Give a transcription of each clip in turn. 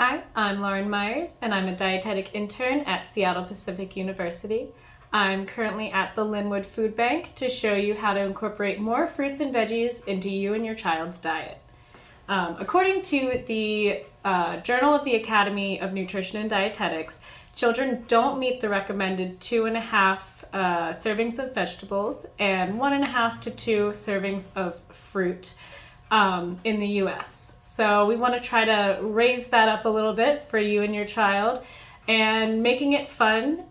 Hi, I'm Lauren Myers, and I'm a dietetic intern at Seattle Pacific University. I'm currently at the Lynnwood Food Bank to show you how to incorporate more fruits and veggies into you and your child's diet. According to the Journal of the Academy of Nutrition and Dietetics, children don't meet the recommended 2.5 servings of vegetables and 1.5 to 2 servings of fruit in the US. So we want to try to raise that up a little bit for you and your child and making it fun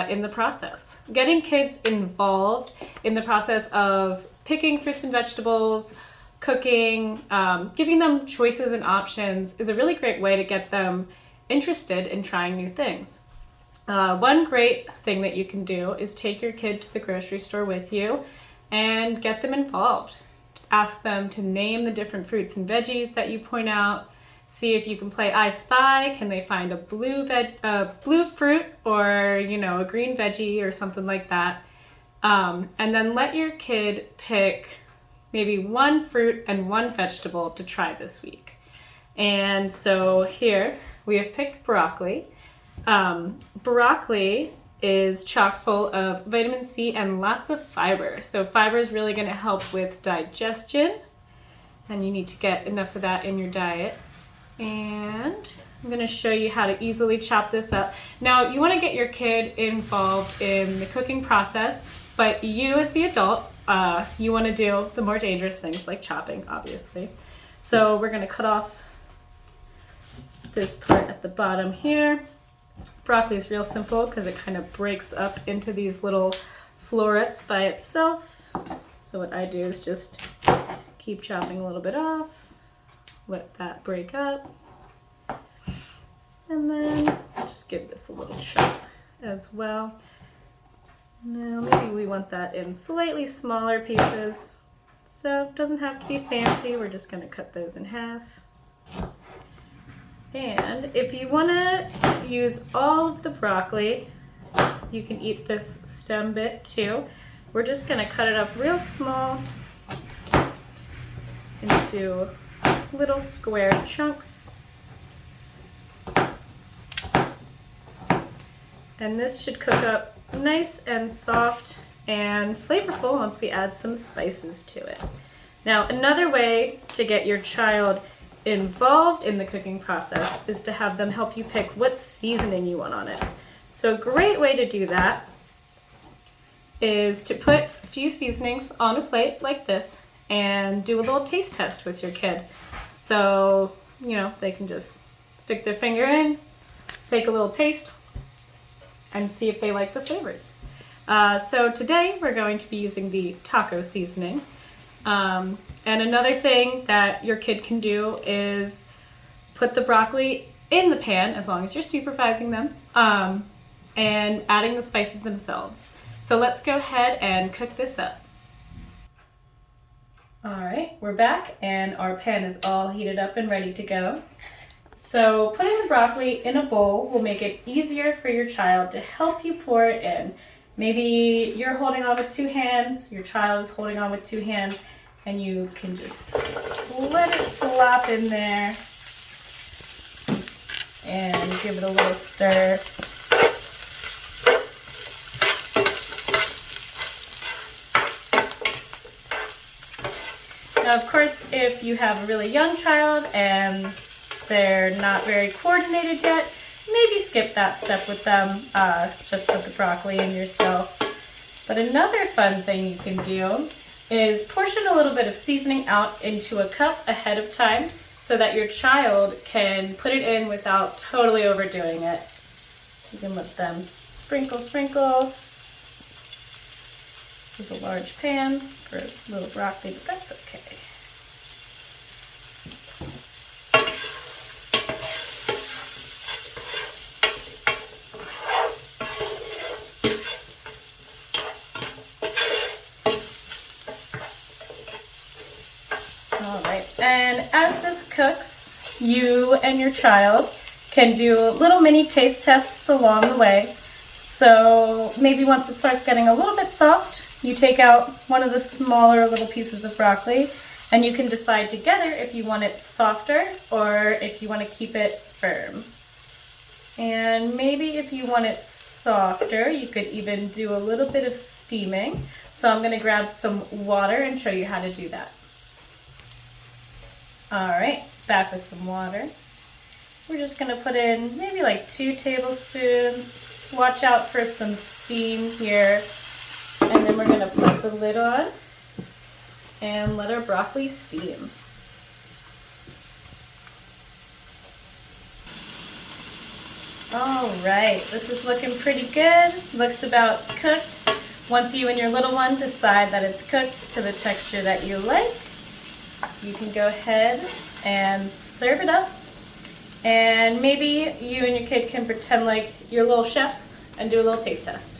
in the process. Getting kids involved in the process of picking fruits and vegetables, cooking, giving them choices and options is a really great way to get them interested in trying new things. One great thing that you can do is take your kid to the grocery store with you and get them involved. Ask them to name the different fruits and veggies that you point out. See if you can play I Spy. Can they find a blue fruit or a green veggie or something like that? And then let your kid pick maybe one fruit and one vegetable to try this week. And so here we have picked broccoli. Broccoli is chock full of vitamin C and lots of fiber. So fiber is really going to help with digestion, and you need to get enough of that in your diet. And I'm going to show you how to easily chop this up. Now, you want to get your kid involved in the cooking process, but you as the adult, you want to do the more dangerous things like chopping, obviously. So we're going to cut off this part at the bottom here. Broccoli is real simple because it kind of breaks up into these little florets by itself. So what I do is just keep chopping a little bit off, let that break up, and then just give this a little chop as well. Now maybe we want that in slightly smaller pieces, so it doesn't have to be fancy. We're just going to cut those in half. And if you want to use all of the broccoli, you can eat this stem bit too. We're just going to cut it up real small into little square chunks. And this should cook up nice and soft and flavorful once we add some spices to it. Now, another way to get your child involved in the cooking process is to have them help you pick what seasoning you want on it. So a great way to do that is to put a few seasonings on a plate like this and do a little taste test with your kid. So, they can just stick their finger in, take a little taste, and see if they like the flavors. So today we're going to be using the taco seasoning. And another thing that your kid can do is put the broccoli in the pan, as long as you're supervising them, and adding the spices themselves. So let's go ahead and cook this up. All right, we're back and our pan is all heated up and ready to go. So putting the broccoli in a bowl will make it easier for your child to help you pour it in. Maybe you're holding on with 2 hands, your child is holding on with 2 hands, and you can just let it flop in there and give it a little stir. Now, of course, if you have a really young child and they're not very coordinated yet, maybe skip that step with them. Just put the broccoli in yourself. But another fun thing you can do is portion a little bit of seasoning out into a cup ahead of time so that your child can put it in without totally overdoing it. You can let them sprinkle. This is a large pan for a little broccoli, but that's okay. And as this cooks, you and your child can do little mini taste tests along the way. So maybe once it starts getting a little bit soft, you take out one of the smaller little pieces of broccoli And you can decide together if you want it softer or if you want to keep it firm. And maybe if you want it softer, you could even do a little bit of steaming. So I'm going to grab some water and show you how to do that. All right, back with some water. We're just going to put in maybe like 2 tablespoons. Watch out for some steam here. And then we're going to put the lid on and let our broccoli steam. All right, this is looking pretty good. Looks about cooked. Once you and your little one decide that it's cooked to the texture that you like, you can go ahead and serve it up. And maybe you and your kid can pretend like you're little chefs and do a little taste test.